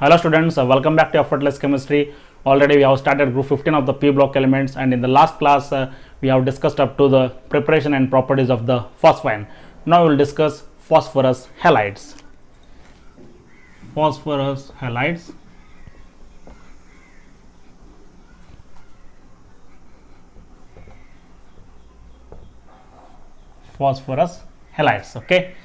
Hello students, welcome back to Effortless Chemistry. Already we have started group 15 of the P block elements, and in the last class we have discussed up to the preparation and properties of the phosphine. Now we will discuss phosphorus halides. Phosphorus halides. Phosphorus halides. Okay.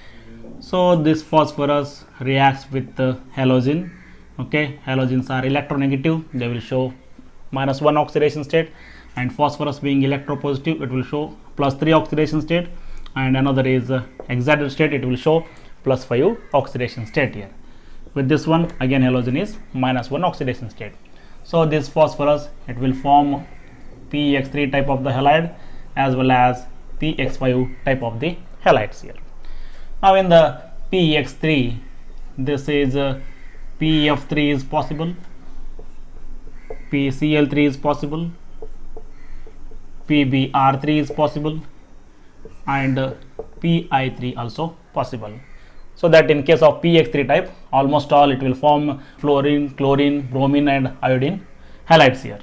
So this phosphorus reacts with the halogen. Okay, halogens are electronegative, they will show -1 oxidation state, and phosphorus being electropositive, it will show +3 oxidation state, and another is excited state, it will show +5 oxidation state here. With this one again halogen is -1 oxidation state. So this phosphorus, it will form PEX3 type of the halide as well as PX5 type of the halides here. Now in the PEX3, this is PEF3 is possible, PCl3 is possible, PBr3 is possible, and PI3 also possible. So that in case of PX3 type, almost all it will form fluorine, chlorine, bromine and iodine halides here.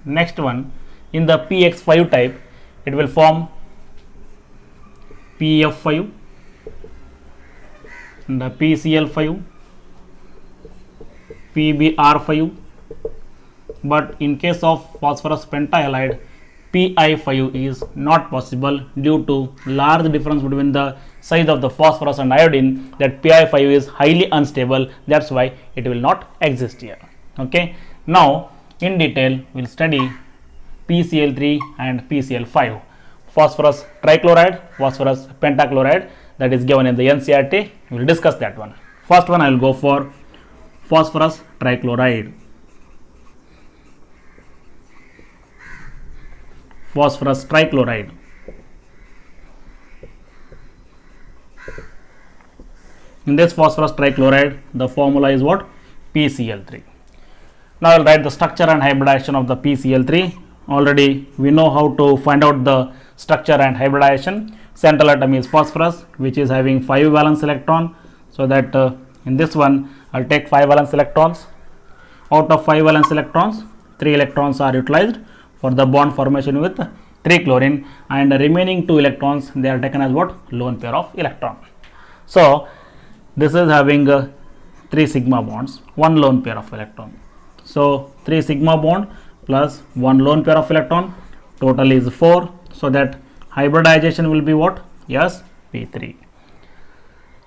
Next one, in the PX5 type, it will form PF5 and the PCl5, PBr5, but in case of phosphorus pentahalide, PI5 is not possible due to large difference between the size of the phosphorus and iodine, that PI5 is highly unstable, that's why it will not exist here. Okay, now in detail we will study PCl3 and PCl5, phosphorus trichloride, phosphorus pentachloride, that is given in the NCERT. We will discuss that one. First one I will go for phosphorus trichloride. Phosphorus trichloride. In this phosphorus trichloride, the formula is what? PCl3. Now I will write the structure and hybridization of the PCl3. Already we know how to find out the structure and hybridization. Central atom is phosphorus, which is having 5 valence electron, so that in this one I will take 5 valence electrons. Out of 5 valence electrons, 3 electrons are utilized for the bond formation with 3 chlorine, and the remaining 2 electrons, they are taken as what? Lone pair of electron. So this is having 3 sigma bonds, 1 lone pair of electron. So 3 sigma bond plus 1 lone pair of electron, total is 4. So that hybridization will be what? Yes, P3.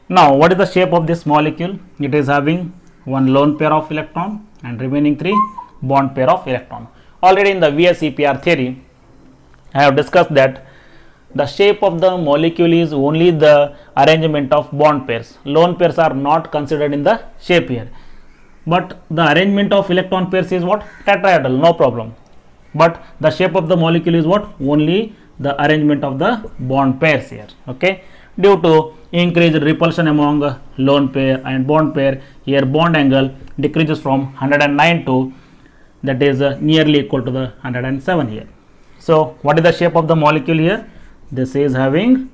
Now what is the shape of this molecule? It is having 1 lone pair of electron and remaining 3 bond pair of electron. Already in the VSEPR theory, I have discussed that the shape of the molecule is only the arrangement of bond pairs. Lone pairs are not considered in the shape here. But the arrangement of electron pairs is what? Tetrahedral, no problem. But the shape of the molecule is what? Only the arrangement of the bond pairs here. Okay. Due to increased repulsion among lone pair and bond pair, here bond angle decreases from 109 to, that is nearly equal to the 107 here. So what is the shape of the molecule here? This is having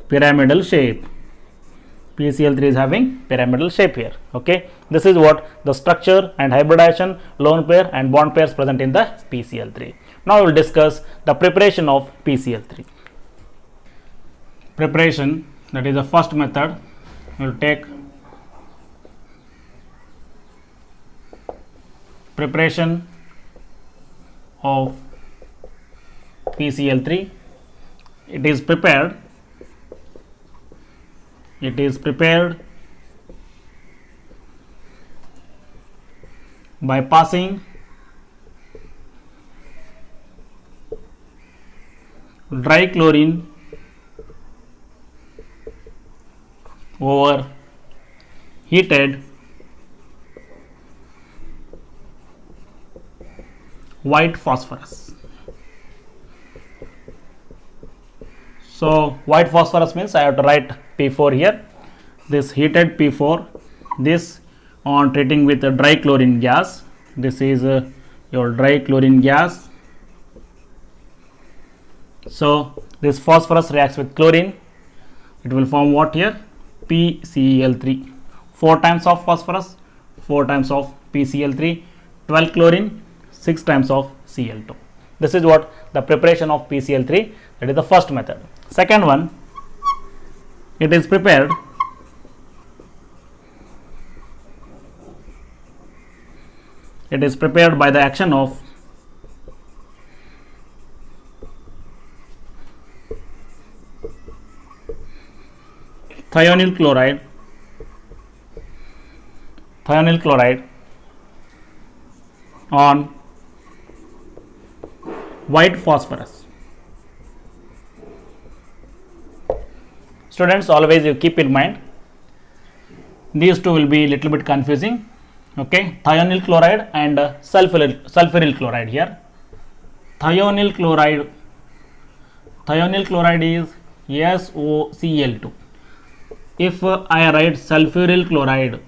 pyramidal shape. PCl3 is having pyramidal shape here. Okay, this is what the structure and hybridization, lone pair and bond pairs present in the PCl3. Now we will discuss the preparation of PCl3. Preparation, that is the first method. We will take preparation of PCl3. It is prepared by passing dry chlorine over heated white phosphorus. So white phosphorus means I have to write P4 here. This heated P4, this on treating with a dry chlorine gas. This is your dry chlorine gas. So this phosphorus reacts with chlorine, it will form what here? PCl3. 4 times of phosphorus, 4 times of PCl3, 12 chlorine, 6 times of Cl2. This is what the preparation of PCl3, that is the first method. Second one, it is prepared by the action of thionyl chloride on white phosphorus. Students, always you keep in mind, these two will be little bit confusing. Okay, thionyl chloride and sulfuryl chloride here. Thionyl chloride is SOCl2. If I write sulfuryl chloride,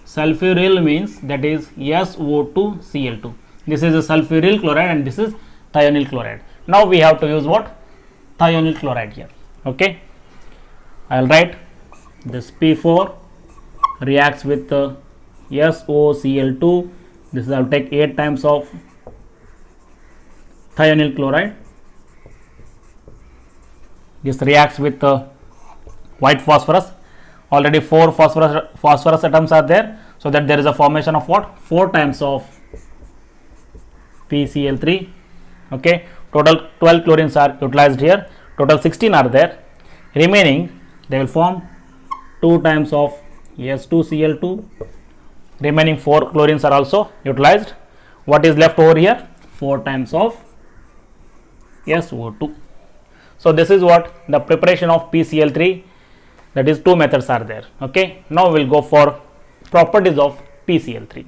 sulfuryl means that is SO2Cl2. This is a sulfuryl chloride and this is thionyl chloride. Now we have to use what? Thionyl chloride here. Okay, I will write this P4 reacts with SOCl2. This is I will take 8 times of thionyl chloride. This reacts with white phosphorus. Already 4 phosphorus atoms are there, so that there is a formation of what? 4 times of PCl3. Okay, total 12 chlorines are utilized here, total 16 are there. Remaining, they will form 2 times of S2Cl2. Remaining 4 chlorines are also utilized. What is left over here? 4 times of SO2. So this is what the preparation of PCl3, that is 2 methods are there. Okay, now we will go for properties of PCl3.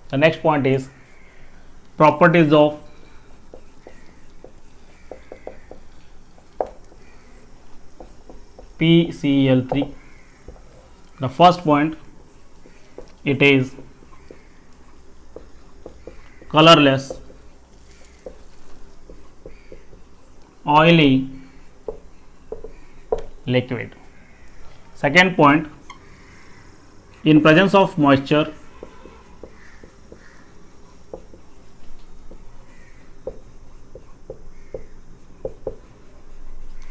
The next point is properties of PCl3. The first point, it is colorless, oily liquid. Second point, in presence of moisture,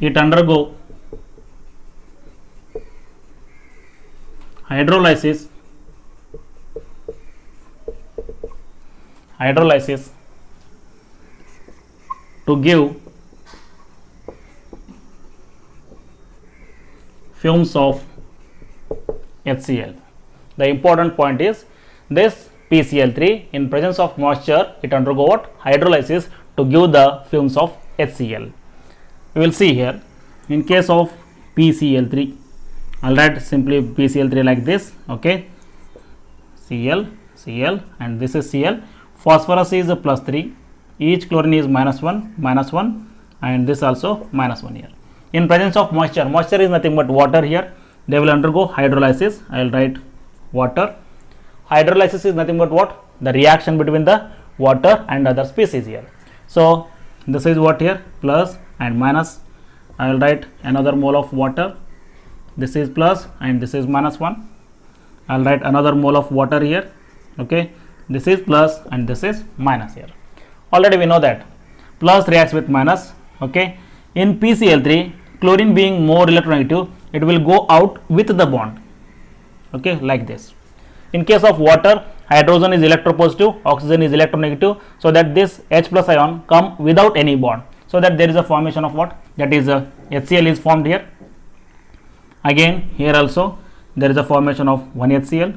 it undergo hydrolysis to give fumes of HCl. The important point is this PCl3 in presence of moisture, it undergo what? Hydrolysis to give the fumes of HCl. We will see here, in case of PCl3, I'll write simply PCl3 like this. Okay, Cl and this is Cl. Phosphorus is plus 3, each chlorine is -1 and this also -1 here. In presence of moisture is nothing but water here. They will undergo hydrolysis. I will write water. Hydrolysis is nothing but what? The reaction between the water and other species here. So this is what here, plus and minus. I will write another mole of water. This is plus and this is -1. I will write another mole of water here. Okay, this is plus and this is minus here. Already we know that plus reacts with minus. Okay, in PCl3, chlorine being more electronegative, it will go out with the bond. Okay, like this. In case of water, hydrogen is electropositive, oxygen is electronegative, so that this H plus ion come without any bond, so that there is a formation of what? That is HCl is formed here. Again here also there is a formation of one HCl,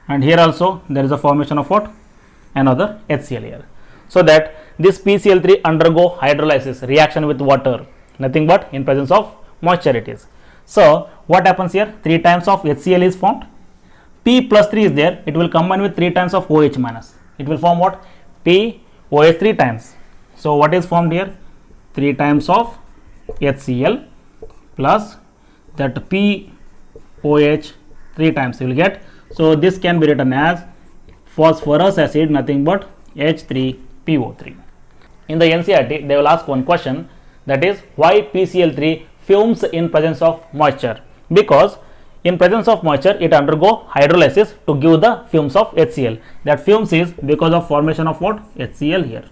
and here also there is a formation of what? Another HCl here. So that this PCl3 undergo hydrolysis reaction with water, nothing but in presence of moisture it is. So what happens here? 3 times of HCl is formed. P plus 3 is there, it will combine with 3 times of OH minus. It will form what? POH 3 times. So what is formed here? 3 times of HCl plus that POH 3 times you will get. So this can be written as phosphorus acid, nothing but H3PO3. In the NCERT, they will ask one question, that is why PCl3 fumes in presence of moisture? Because In presence of moisture, it undergo hydrolysis to give the fumes of HCl. That fumes is because of formation of what? HCl here.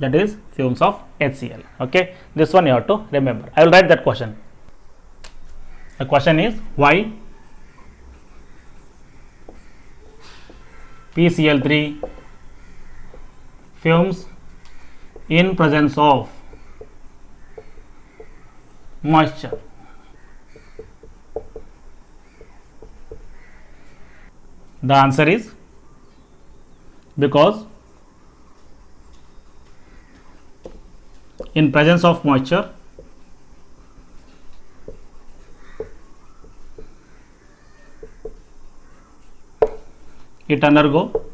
That is fumes of HCl. Okay, this one you have to remember. I will write that question. The question is why PCl3 fumes in presence of moisture. The answer is because in presence of moisture, it undergo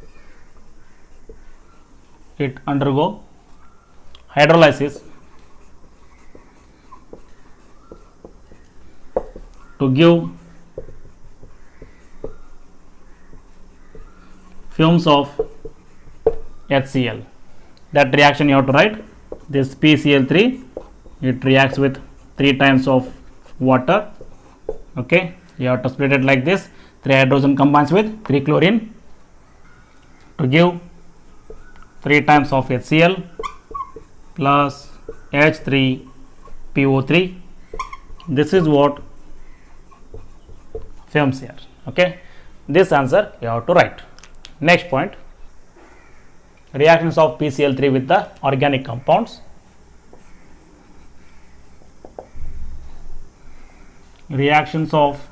hydrolysis to give fumes of HCl. That reaction you have to write. This PCl3, it reacts with 3 times of water. Okay, you have to split it like this. 3 hydrogen combines with 3 chlorine to give 3 times of HCl plus H3PO3. This is what fumes here. Okay, this answer you have to write. Next point, reactions of PCl3 with the organic compounds. Reactions of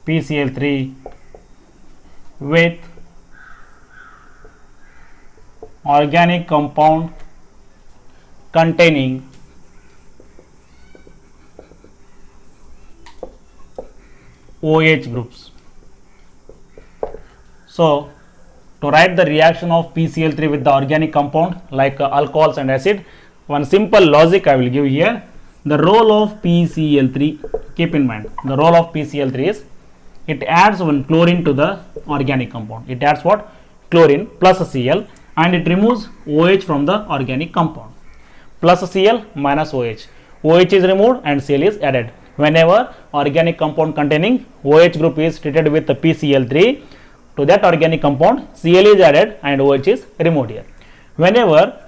PCl3 with organic compound containing OH groups. So, to write the reaction of PCl3 with the organic compound like alcohols and acid, one simple logic I will give here. The role of PCl3, keep in mind, the role of PCl3 is it adds one chlorine to the organic compound. It adds what? Chlorine plus Cl, and it removes OH from the organic compound. Plus Cl minus OH. OH is removed and Cl is added. Whenever organic compound containing OH group is treated with the PCl3, to that organic compound Cl is added and OH is removed here. Whenever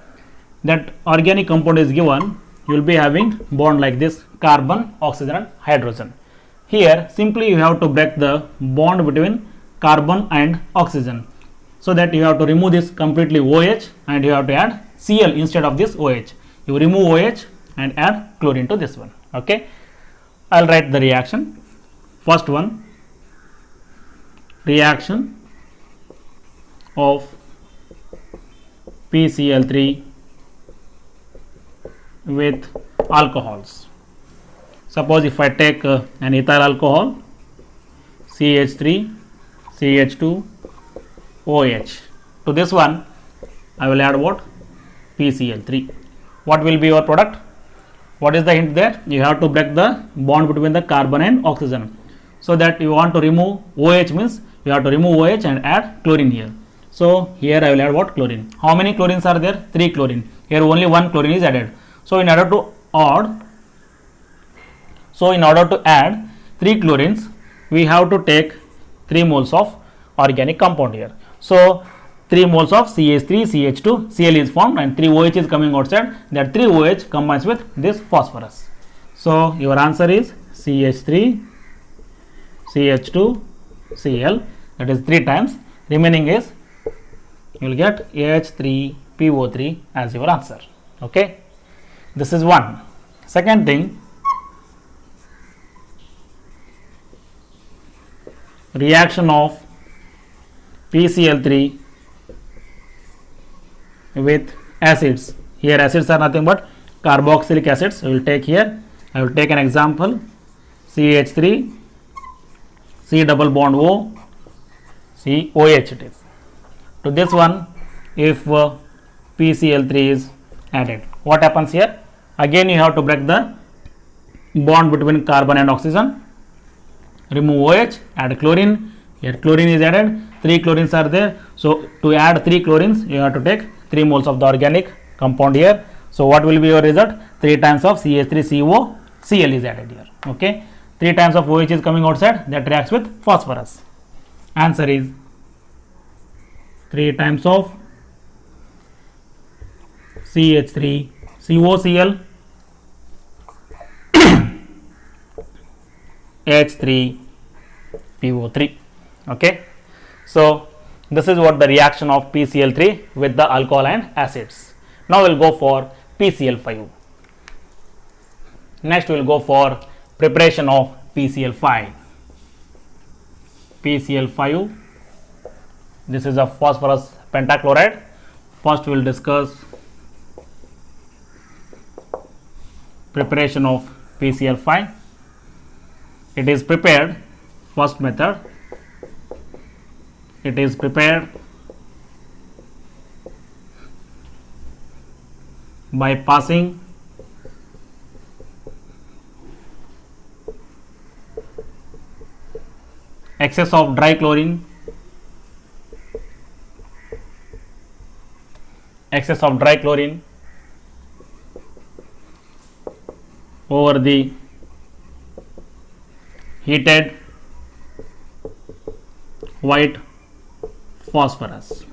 that organic compound is given, you will be having bond like this: carbon, oxygen and hydrogen. Here simply you have to break the bond between carbon and oxygen, so that you have to remove this completely OH and you have to add Cl instead of this OH. You remove OH and add chlorine to this one. Okay, I will write the reaction. First one, reaction of PCl3 with alcohols. Suppose if I take an ethyl alcohol, CH3, CH2, OH. To this one, I will add what? PCl3. What will be your product? What is the hint there? You have to break the bond between the carbon and oxygen. So that you want to remove OH means you have to remove OH and add chlorine here. So here I will add what? Chlorine. How many chlorines are there? 3 chlorine. Here only 1 chlorine is added. So in order to add 3 chlorines, we have to take 3 moles of organic compound here. So 3 moles of CH3, CH2, Cl is formed and 3 OH is coming outside. That 3 OH combines with this phosphorus. So your answer is CH3, CH2, Cl, that is 3 times. Remaining is, you will get H3PO3 as your answer. Okay, this is one. Second thing, reaction of PCl3 with acids. Here acids are nothing but carboxylic acids. We will take here, I will take an example, CH3, C double bond O, C OH it is. To this one, if PCl3 is added, what happens here? Again you have to break the bond between carbon and oxygen, remove OH, add chlorine. Here chlorine is added, 3 chlorines are there. So to add 3 chlorines, you have to take 3 moles of the organic compound here. So what will be your result? 3 times of CH3CO, Cl is added here. Okay, 3 times of OH is coming outside, that reacts with phosphorus. Answer is 3 times of CH3 COCl H3 PO3. Okay, so this is what the reaction of PCl3 with the alcohol and acids. Now we'll go for PCl5. Next we'll go for preparation of PCl5. PCl5, this is a phosphorus pentachloride. First we'll discuss preparation of PCl5. It is prepared, first method, it is prepared by passing excess of dry chlorine over the heated white phosphorus.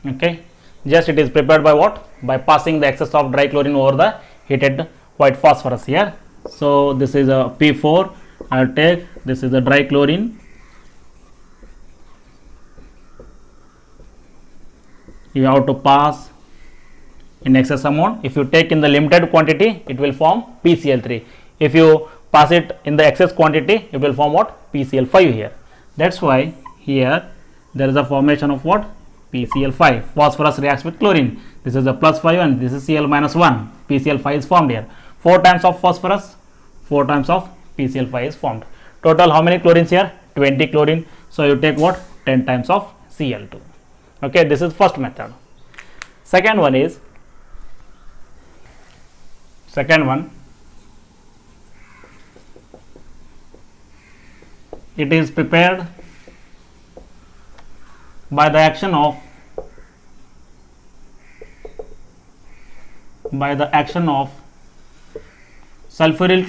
Okay, just it is prepared by what? By passing the excess of dry chlorine over the heated white phosphorus here. So this is a P4. I will take, this is the dry chlorine. You have to pass in excess amount. If you take in the limited quantity, it will form PCl3. If you pass it in the excess quantity, it will form what? PCl5 here. That's why here there is a formation of what? PCl5. Phosphorus reacts with chlorine. This is a plus 5 and this is Cl minus 1. PCl5 is formed here. 4 times of phosphorus, 4 times of PCl5 is formed. Total how many chlorines here? 20 chlorine. So you take what? 10 times of Cl2. Okay, this is first method. Second one, it is prepared by the action of sulfuryl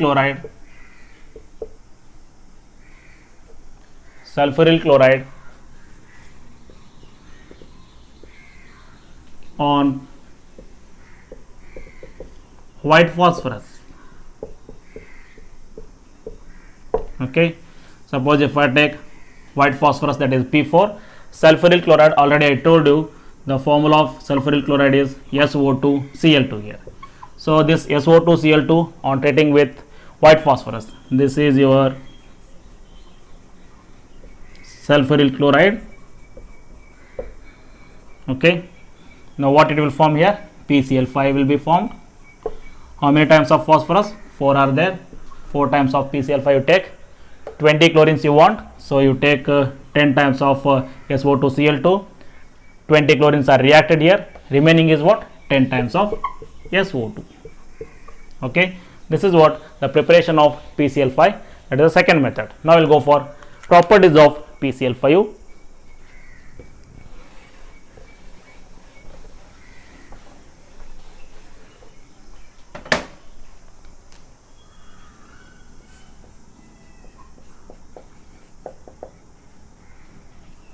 chloride on white phosphorus. Okay, suppose if I take white phosphorus, that is P4, sulfuryl chloride, already I told you the formula of sulfuryl chloride is SO2Cl2 here. So this SO2Cl2 on treating with white phosphorus, this is your sulfuryl chloride. Okay, now what it will form here? PCl5 will be formed. How many times of phosphorus? 4 are there. 4 times of PCl5 you take. 20 chlorines you want, so you take 10 times of SO2Cl2. 20 chlorines are reacted here. Remaining is what? 10 times of SO2. Okay, this is what the preparation of PCl5. That is the second method. Now we'll go for properties of PCl5.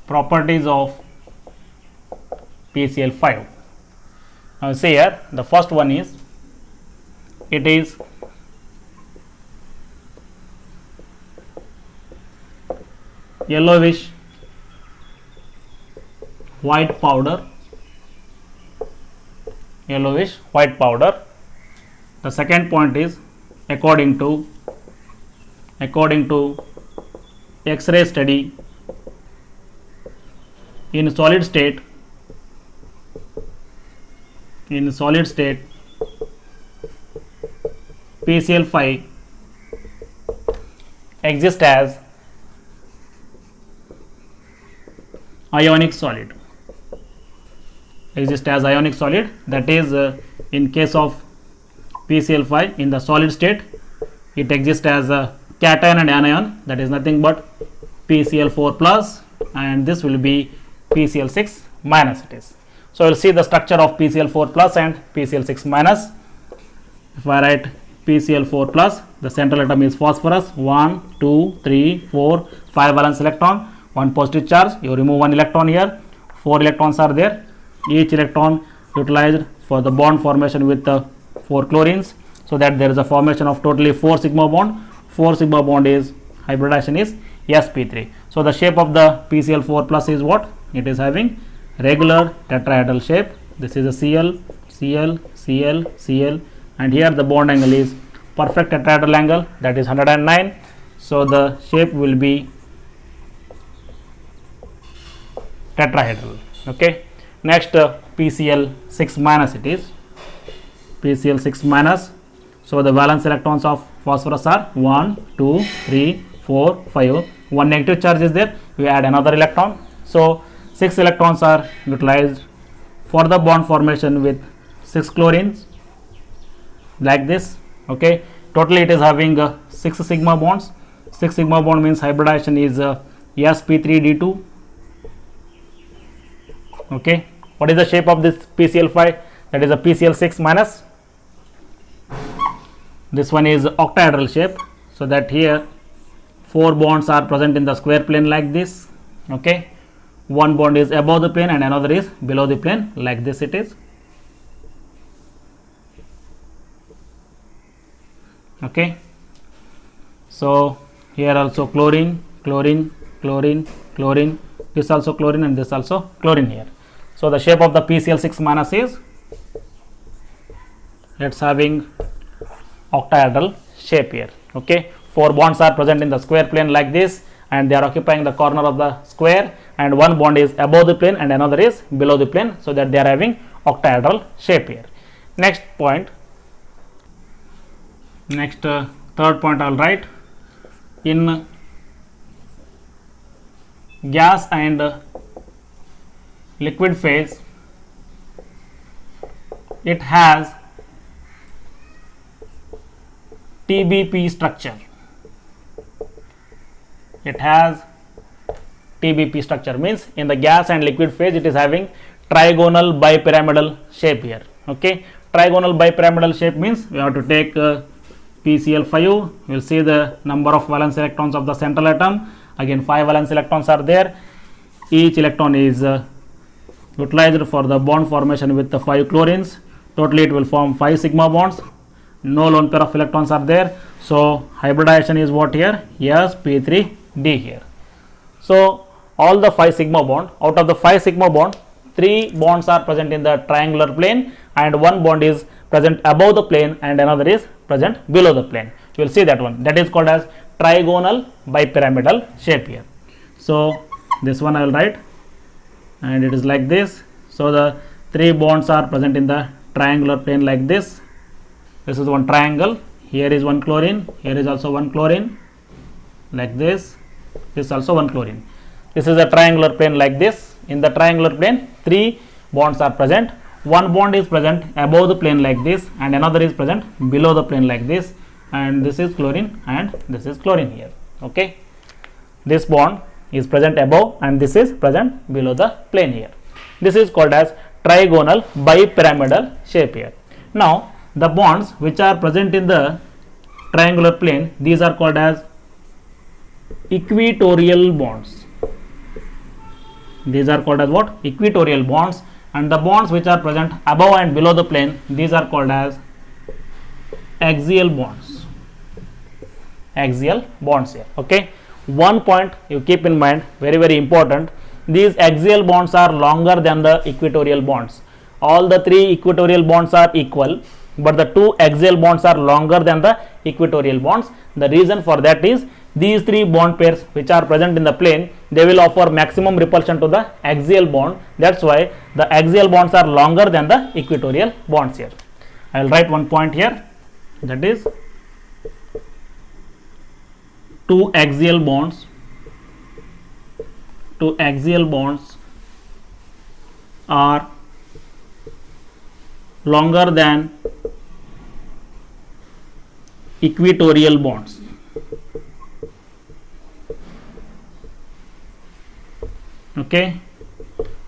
Properties of PCl5. Now see here, the first one is, it is yellowish white powder. The second point is, according to X-ray study, in solid state PCl5 exists as ionic solid. That is, in case of PCl5 in the solid state, it exists as a cation and anion, that is nothing but PCl4 plus, and this will be PCl6 minus it is. So, we will see the structure of PCl4 plus and PCl6 minus. If I write PCl4 plus, the central atom is phosphorus, 1, 2, 3, 4, 5 valence electron, 1 positive charge, you remove 1 electron here, 4 electrons are there, each electron utilized for the bond formation with the 4 chlorines, so that there is a formation of totally 4 sigma bond. 4 sigma bond is hybridization is sp3. So the shape of the PCl4 plus is what? It is having regular tetrahedral shape. This is a Cl, Cl, Cl, Cl, and here the bond angle is perfect tetrahedral angle, that is 109. So the shape will be tetrahedral. Okay. Next PCl6 minus, it is PCl6 minus. So the valence electrons of phosphorus are 1, 2, 3, 4, 5. 1 negative charge is there, we add another electron. So 6 electrons are utilized for the bond formation with 6 chlorines, like this. Okay, totally it is having 6 sigma bonds. 6 sigma bond means hybridization is sp3d2. Okay, what is the shape of this PCl5? That is a PCl6 minus. This one is octahedral shape, so that here 4 bonds are present in the square plane like this. Okay, one bond is above the plane and another is below the plane, like this it is. Okay, so here also chlorine, chlorine, chlorine, chlorine, this also chlorine and this also chlorine here. So the shape of the PCl6 minus is, it's having octahedral shape here. Okay, 4 bonds are present in the square plane like this, and they are occupying the corner of the square, and one bond is above the plane and another is below the plane, so that they are having octahedral shape here. Next point, next third point I will write. In gas and liquid phase, it has TBP structure. It has TBP structure means in the gas and liquid phase it is having trigonal bipyramidal shape here. Okay, trigonal bipyramidal shape means we have to take PCl5, we will see the number of valence electrons of the central atom. Again 5 valence electrons are there, each electron is utilized for the bond formation with the 5 chlorines. Totally it will form 5 sigma bonds, no lone pair of electrons are there. So hybridization is what here? sp3d here. So all the 5 sigma bond, out of the 5 sigma bond, 3 bonds are present in the triangular plane and 1 bond is present above the plane and another is present below the plane. You will see that one, that is called as trigonal bipyramidal shape here. So this one I will write, and it is like this. So the 3 bonds are present in the triangular plane like this. This is one triangle, here is one chlorine, here is also one chlorine, like this. This is also one chlorine. This is a triangular plane like this. In the triangular plane 3 bonds are present, one bond is present above the plane like this and another is present below the plane like this, and this is chlorine and this is chlorine here. Okay, this bond is present above and this is present below the plane here. This is called as trigonal bipyramidal shape here. Now the bonds which are present in the triangular plane, these are called as equatorial bonds. These are called as what? Equatorial bonds. And the bonds which are present above and below the plane, these are called as axial bonds. Axial bonds here. Okay, one point you keep in mind, very important, these axial bonds are longer than the equatorial bonds. All the 3 equatorial bonds are equal, but the 2 axial bonds are longer than the equatorial bonds. The reason for that is these 3 bond pairs which are present in the plane, they will offer maximum repulsion to the axial bond. That's why the axial bonds are longer than the equatorial bonds here. I will write one point here, that is 2 axial bonds are longer than equatorial bonds. Okay,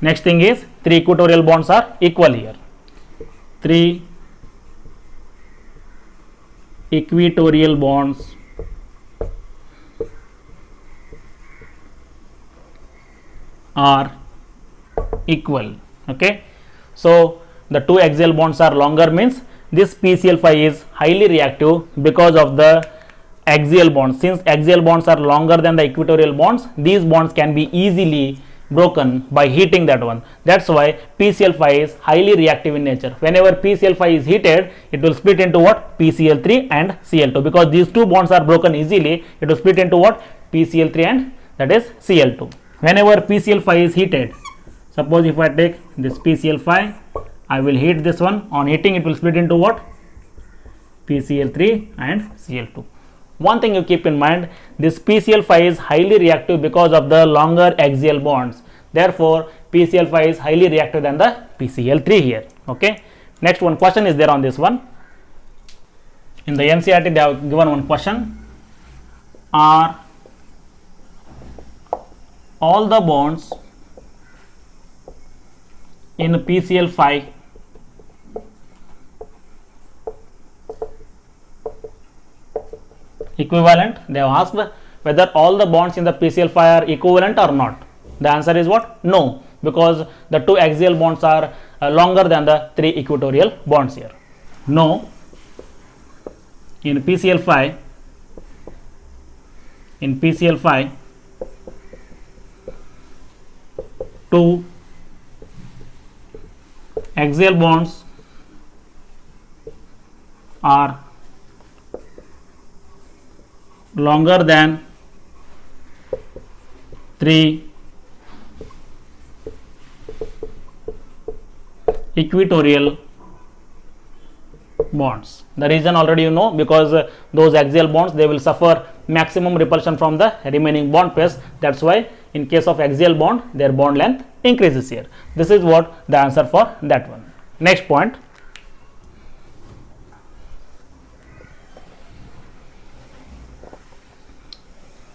next thing is 3 equatorial bonds are equal here. 3 equatorial bonds are equal. Okay, so the two axial bonds are longer means this PCl5 is highly reactive because of the axial bonds. Since axial bonds are longer than the equatorial bonds, these bonds can be easily broken by heating that one. That's why PCl5 is highly reactive in nature. Whenever PCl5 is heated, it will split into what? PCl3 and Cl2. Because these two bonds are broken easily, it will split into what? PCl3 and that is Cl2. Whenever PCl5 is heated, suppose if I take this PCl5, I will heat this one. On heating, it will split into what? PCl3 and Cl2. One thing you keep in mind, this PCl5 is highly reactive because of the longer axial bonds. Therefore, PCl5 is highly reactive than the PCl3 here. Okay. Next one question is there on this one. In the NCERT, they have given one question. Are all the bonds in PCl5 equivalent? They have asked whether all the bonds in the PCl5 are equivalent or not. The answer is what? No, because the two axial bonds are longer than the three equatorial bonds here. No, in PCl5 two axial bonds are longer than three equatorial bonds. The reason already you know, because those axial bonds, they will suffer maximum repulsion from the remaining bond pairs. That's why in case of axial bond, their bond length increases here. This is what the answer for that one. Next point.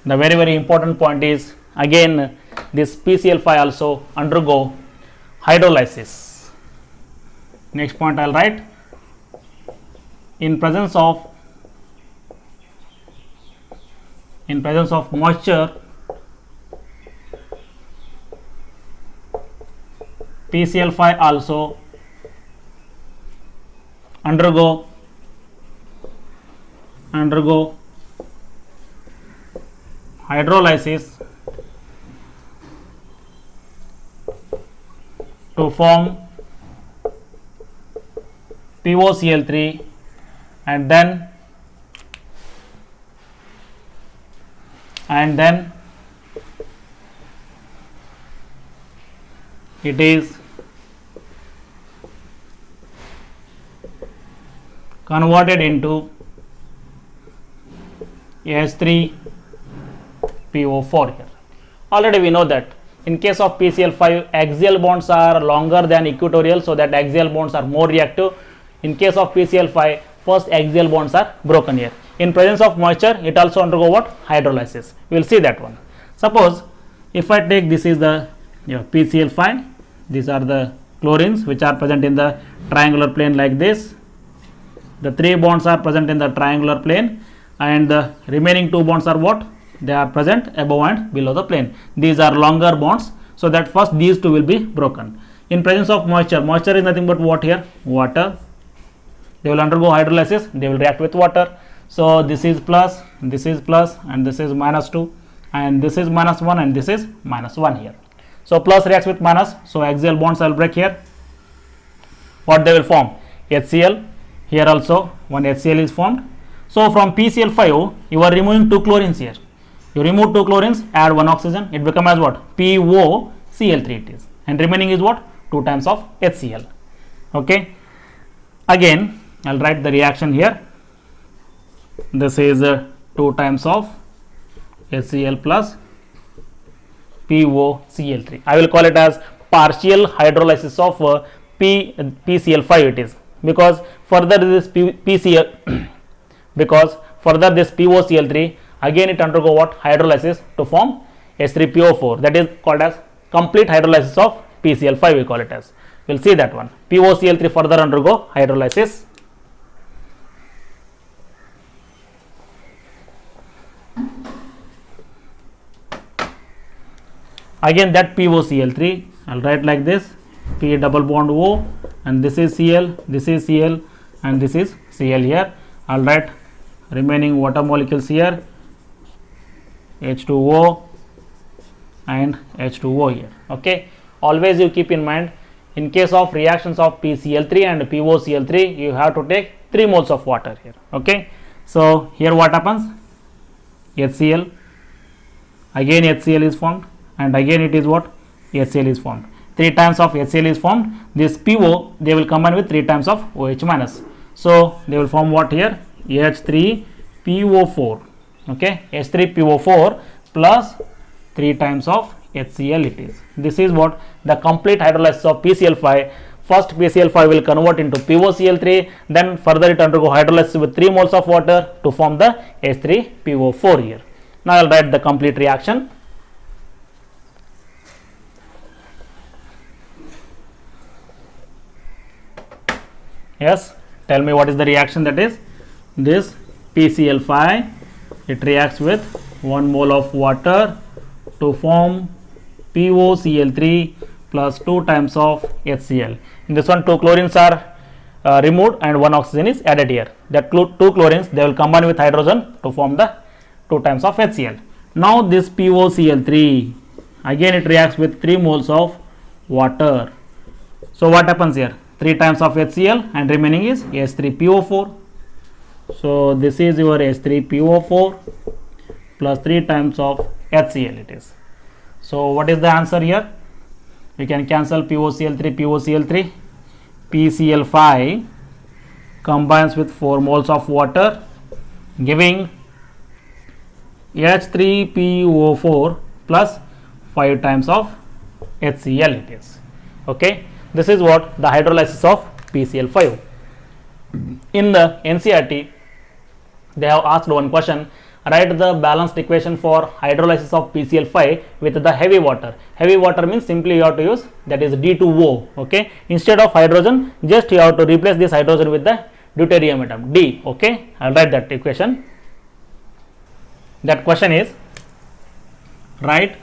The very important point is, again, this PCl5 also undergo hydrolysis. Next point I will write. In presence of moisture, PCl5 also undergo hydrolysis to form POCl3, and then it is converted into H3PO4 here. Already we know that in case of PCl5, axial bonds are longer than equatorial, so that axial bonds are more reactive. In case of PCl5, first axial bonds are broken here. In presence of moisture, it also undergo what? Hydrolysis. We will see that one. Suppose if I take, this is the PCl5, these are the chlorines which are present in the triangular plane like this. The three bonds are present in the triangular plane, and the remaining two bonds are what? They are present above and below the plane. These are longer bonds, so that first these two will be broken. In presence of moisture, moisture is nothing but what here? Water. They will undergo hydrolysis, they will react with water. So this is plus, and this is minus 2, and this is minus 1, and this is minus 1 here. So plus reacts with minus, so axial bonds I will break here. What they will form? HCl. Here also one HCl is formed. So from PCl5, you are removing two chlorines here. You remove two chlorines, add one oxygen, it becomes as what? POCl3 it is, and remaining is what? 2 times of HCl. Okay. Again, I will write the reaction here. This is 2 times of HCl plus POCl3. I will call it as partial hydrolysis of PCl5 it is, because further this POCl3, again it undergo what? Hydrolysis to form H3PO4. That is called as complete hydrolysis of PCl5, we call it as. We will see that one. POCl3 further undergo hydrolysis. Again that POCl3, I'll write like this, P double bond O, and this is Cl, this is Cl, and this is Cl here. I'll write remaining water molecules here, H2O and H2O here. Okay, always you keep in mind, in case of reactions of PCl3 and POCl3, you have to take 3 moles of water here. Okay, so here what happens, HCl, again HCl is formed, and again it is what, HCl is formed. 3 times of HCl is formed. This PO, they will combine with 3 times of OH minus, so they will form what here, H3PO4. okay, H3PO4 plus 3 times of HCl it is. This is what the complete hydrolysis of PCl5. First PCl5 will convert into POCl3, then further it undergo hydrolysis with 3 moles of water to form the H3PO4 here. Now I will write the complete reaction. Yes, tell me what is the reaction, that is this PCl5, it reacts with 1 mole of water to form POCl3 plus 2 times of HCl. In this one 2 chlorines are removed and 1 oxygen is added here. That 2 chlorines, they will combine with hydrogen to form the 2 times of HCl. Now this POCl3, again it reacts with 3 moles of water. So what happens here, 3 times of HCl and remaining is H3PO4. So this is your H3PO4 plus 3 times of HCl it is. So what is the answer here? We can cancel POCl3, PCl5 combines with 4 moles of water, giving H3PO4 plus 5 times of HCl it is. Okay, this is what the hydrolysis of PCl5. In the NCERT, they have asked one question, write the balanced equation for hydrolysis of PCl5 with the heavy water. Heavy water means simply you have to use, that is D2O. Okay, instead of hydrogen, just you have to replace this hydrogen with the deuterium atom D. Okay, I'll write that equation. That question is, write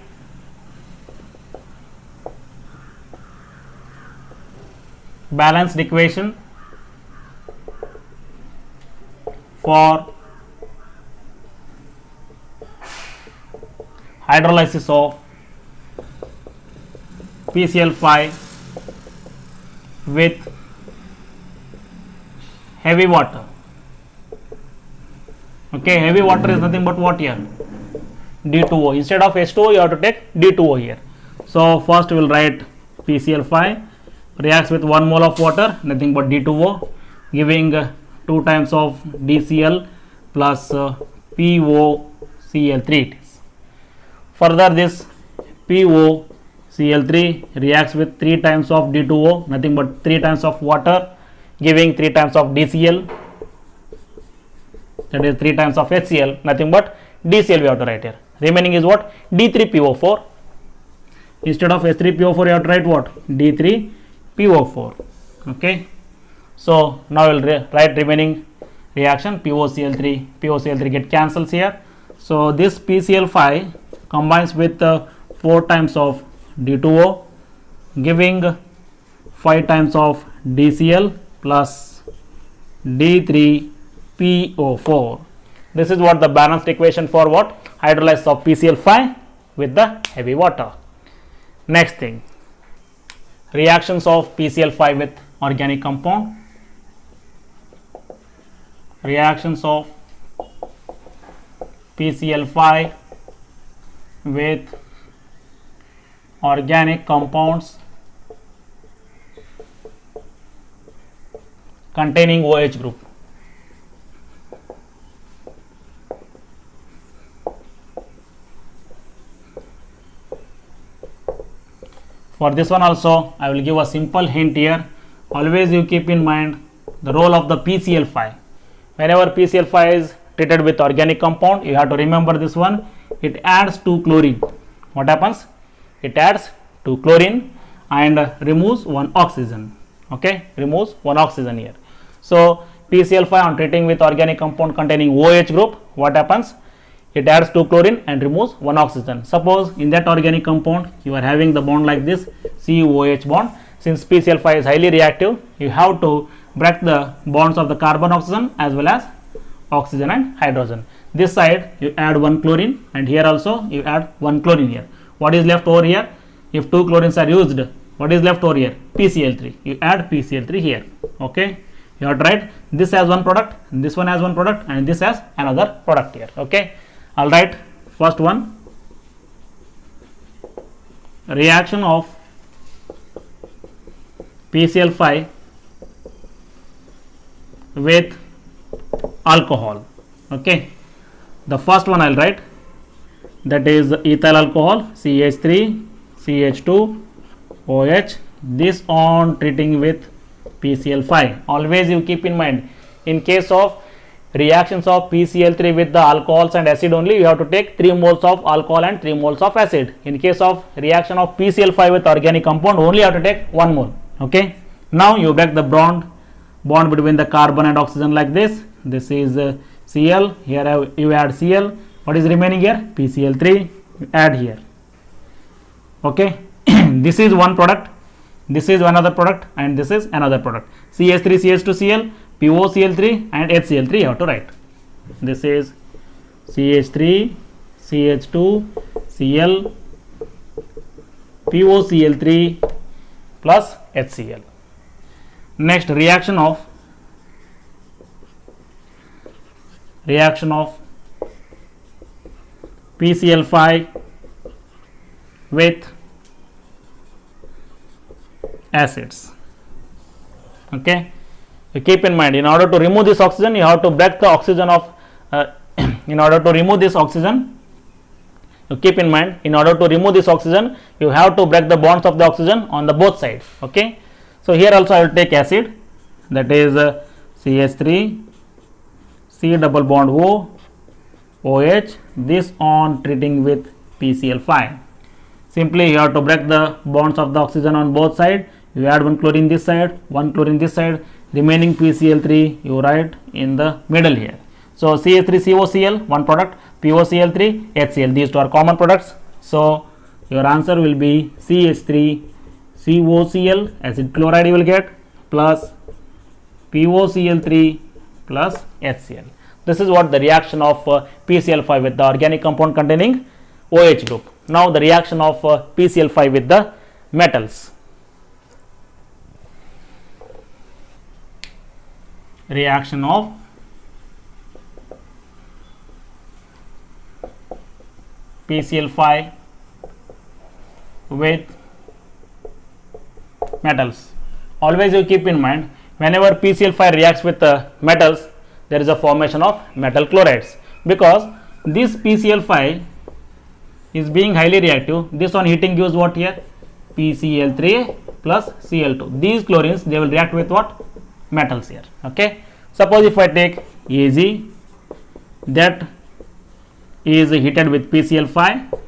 balanced equation for hydrolysis of PCl5 with heavy water. Okay, heavy water is nothing but what here, D2O. Instead of H2O, you have to take D2O here. So first we will write PCl5 reacts with 1 mole of water, nothing but D2O, giving 2 times of DCl plus POCl3 it is. Further this POCl3 reacts with 3 times of D2O, nothing but 3 times of water, giving 3 times of DCl, that is 3 times of HCl, nothing but DCl we have to write here. Remaining is what, D3PO4. Instead of H3PO4 you have to write what, D3PO4. Okay, so now we will write remaining reaction, POCl3 get cancels here. So this PCl5 combines with 4 times of D2O, giving 5 times of DCl plus D3PO4. This is what the balanced equation for what, hydrolysis of PCl5 with the heavy water. Next thing, reactions of PCl5 with organic compound. Reactions of PCl5 with organic compounds containing OH group. For this one also I will give a simple hint here. Always you keep in mind the role of the PCl5. Whenever PCl5 is treated with organic compound, you have to remember this one, it adds 2 chlorine. What happens? It adds 2 chlorine and removes 1 oxygen. Okay, removes 1 oxygen here. So PCl5 on treating with organic compound containing OH group, what happens? it adds 2 chlorine and removes 1 oxygen. Suppose in that organic compound you are having the bond like this, COH bond. Since PCl5 is highly reactive, you have to break the bonds of the carbon oxygen as well as oxygen and hydrogen. This side you add 1 chlorine and here also you add 1 chlorine here. What is left over here? If 2 chlorines are used, what is left over here? PCl3. You add PCl3 here. Okay, you have to write this has one product, this one has one product, and this has another product here. Okay, I'll write first one, reaction of PCl5 with alcohol. Okay, the first one I'll write, that is ethyl alcohol, CH3 CH2 OH, this on treating with PCl5. Always you keep in mind, in case of reactions of PCl3 with the alcohols and acid only, you have to take 3 moles of alcohol and 3 moles of acid. In case of reaction of PCl5 with organic compound, only you have to take 1 mole. Okay, now you break the bond between the carbon and oxygen like this. This is Cl, here you add Cl. What is remaining here? PCl3, you add here. Okay, this is one product, this is another product, and this is another product. CH3 CH2 Cl, POCl3 and HCl3 you have to write. This is CH3 CH2 Cl, POCl3 plus HCl. Next, reaction of PCl5 with acids. Okay, you keep in mind, in order to remove this oxygen, you have to break the oxygen of in order to remove this oxygen, you keep in mind, in order to remove this oxygen, you have to break the bonds of the oxygen on the both sides. Okay, so here also I will take acid, that is CH3 C double bond O OH, this on treating with PCl5. Simply you have to break the bonds of the oxygen on both sides. You add 1 chlorine this side, 1 chlorine this side, remaining PCl3 you write in the middle here. So CH3COCl, one product, POCl3, HCl, these two are common products. So your answer will be CH3COCl, acid chloride you will get, plus POCl3 plus HCl. This is what the reaction of PCl5 with the organic compound containing OH group. Now the reaction of PCl5 with the metals. Reaction of PCl5 with metals. Always you keep in mind, whenever PCl5 reacts with metals, there is a formation of metal chlorides, because this PCl5 is being highly reactive. This on heating gives what here? PCl3 plus Cl2. These chlorines, they will react with what? Metals here. Okay, suppose if I take AG, that is heated with PCl5,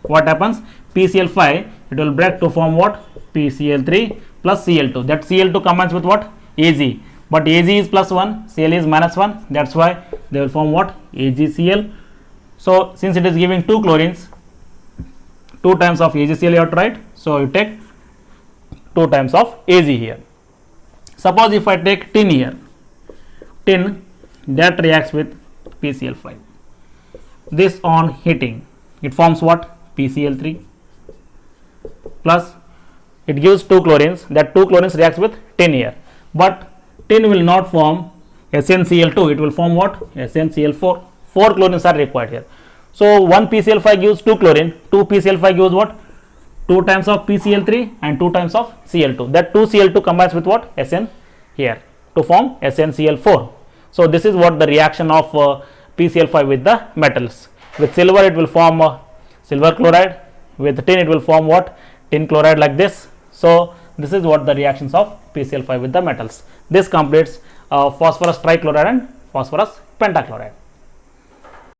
what happens? PCl5, it will break to form what? PCl3 plus Cl2. That Cl2 combines with what? Ag. But Ag is plus 1, Cl is minus 1, that's why they will form what? AgCl. So since it is giving 2 chlorines, 2 times of AgCl you have to write, so you take 2 times of Ag here. Suppose if I take tin here, tin that reacts with PCl5. This on heating, it forms what? PCl3 plus, it gives 2 chlorines, that 2 chlorines reacts with tin here, but tin will not form SnCl2, it will form what? SnCl4. 4 chlorines are required here. So 1 PCl5 gives 2 chlorine, 2 PCl5 gives what? 2 times of PCl3 and 2 times of Cl2. That 2 Cl2 combines with what? Sn here to form SnCl4. So this is what the reaction of PCl5 with the metals. With silver it will form silver chloride, with tin it will form what? Tin chloride, like this. So this is what the reactions of PCl5 with the metals. This completes phosphorus trichloride and phosphorus pentachloride.